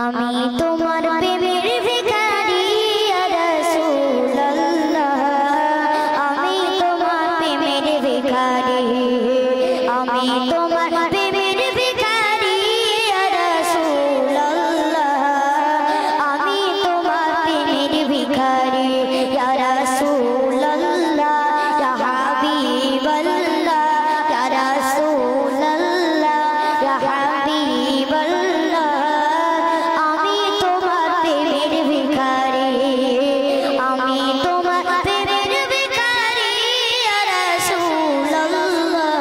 আমি তোমার প্রেমের ভিখারি ইয়া রাসূলুল্লাহ, আমি তোমার প্রেমের ভিখারি, আমি তোমার প্রেমের ভিখারি ইয়া রাসূলুল্লাহ, আমি তোমার প্রেমের ভিখারি ইয়া রাসূলুল্লাহ, ইয়া হাবিবাল্লাহ, ইয়া রাসূলুল্লাহ, ইয়া হাবিবাল্লাহ, আমি তোমার প্রেমের ভিখারি, আমি তোমার প্রেমের ভিখারি ইয়া রাসূলুল্লাহ,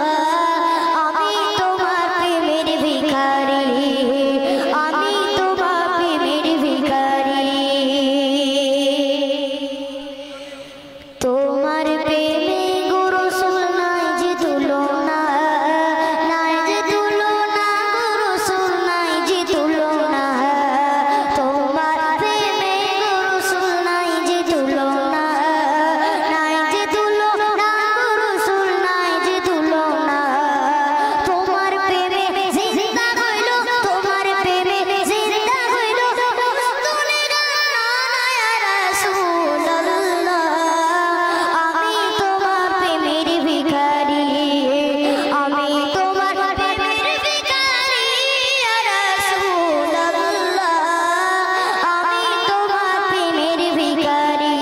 আমি তোমার প্রেমের ভিখারি, আমি তোমার প্রেমের ভিখারি। তোমার প্রেমে গো রাসূল নাই যে তুলনা, নাই যে তুলনা গো রাসূল নাই যে তুলনা, তোমার প্রেমে গো রাসূল নাই যে তুলনা, নাই যে তুলনা গো রাসূল নাই যে তুলনা, তোমার প্রেমে জিন্দা হইল, তোমার প্রেমে জিন্দা হইল মস্তুনে গানা ইয়া রাসূলুল্লাহ, আমি তোমার প্রেমের ভিখারি, আমি তোমার প্রেমের ভিখারি ইয়া রাসূলুল্লাহ, আমি তোমার প্রেমের ভিখারি।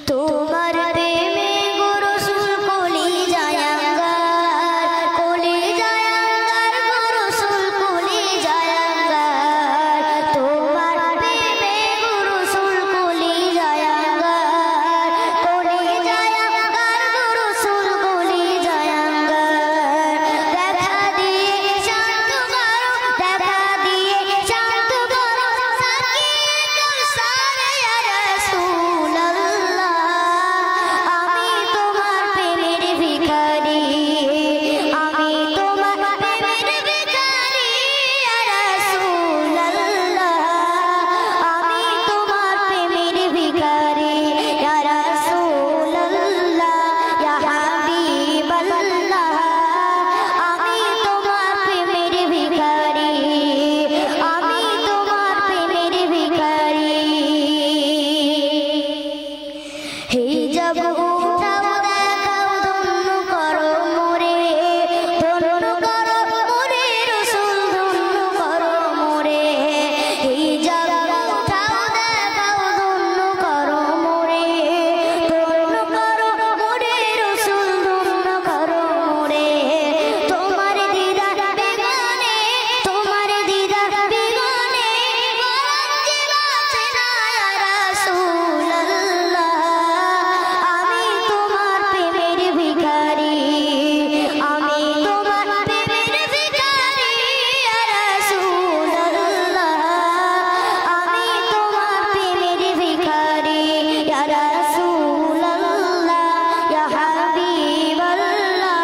তোমার প্রেমে গো রাসূল কলিজায় আঙ্গার, কলিজায় আঙ্গার গো রাসূল কলিজায় আঙ্গার, তোমার প্রেমে গো রাসূল কলিজায় আঙ্গার, কলিজায় আঙ্গার গো রাসূল কলিজায় আঙ্গার, দেখা দিয়ে শান্ত করো, দেখা দিয়ে শান্ত করো সাকিনাতুল সারে ইয়া রাসূলুল্লাহ, আমি তোমার প্রেমের ভিখারি, আমি তোমার প্রেমের ভিখারি ইয়া রাসূলুল্লাহ, আমি তোমার প্রেমের ভিখারি ইয়া রাসূলুল্লাহ, ইয়া হাবিবাল্লাহ, আমি তোমার প্রেমের ভিখারি, আমি তোমার প্রেমের ভিখারি। হিজাব উঠাও দেখাও ধন্য করো মোরে, ধন্য করো মোরে রাসূল ধন্য করো মোরে, হিজাব উঠাও দেখাও ধন্য করো মোরে, ধন্য করো মোরে রাসূল ধন্য করো মোরে, তোমার দিদার বিগনে, তোমার দিদার বিগনে গরম যে বাঁচে না ইয়া রাসূলুল্লাহ, আমি তোমার প্রেমের ভিখারি, আমি তোমার প্রেমের ভিখারি ইয়া রাসূলুল্লাহ, আমি তোমার প্রেমের ভিখারি ইয়া রাসূলুল্লাহ, ইয়া হাবিবাল্লাহ,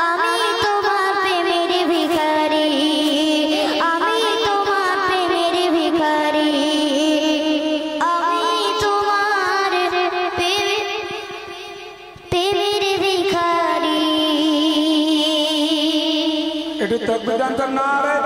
আমি তোমার প্রেমের ভিখারি, আমি তোমার প্রেমের ভিখারি, আমি তোমার প্রেমের ভিখারি। একটু তাকবীর দান নারে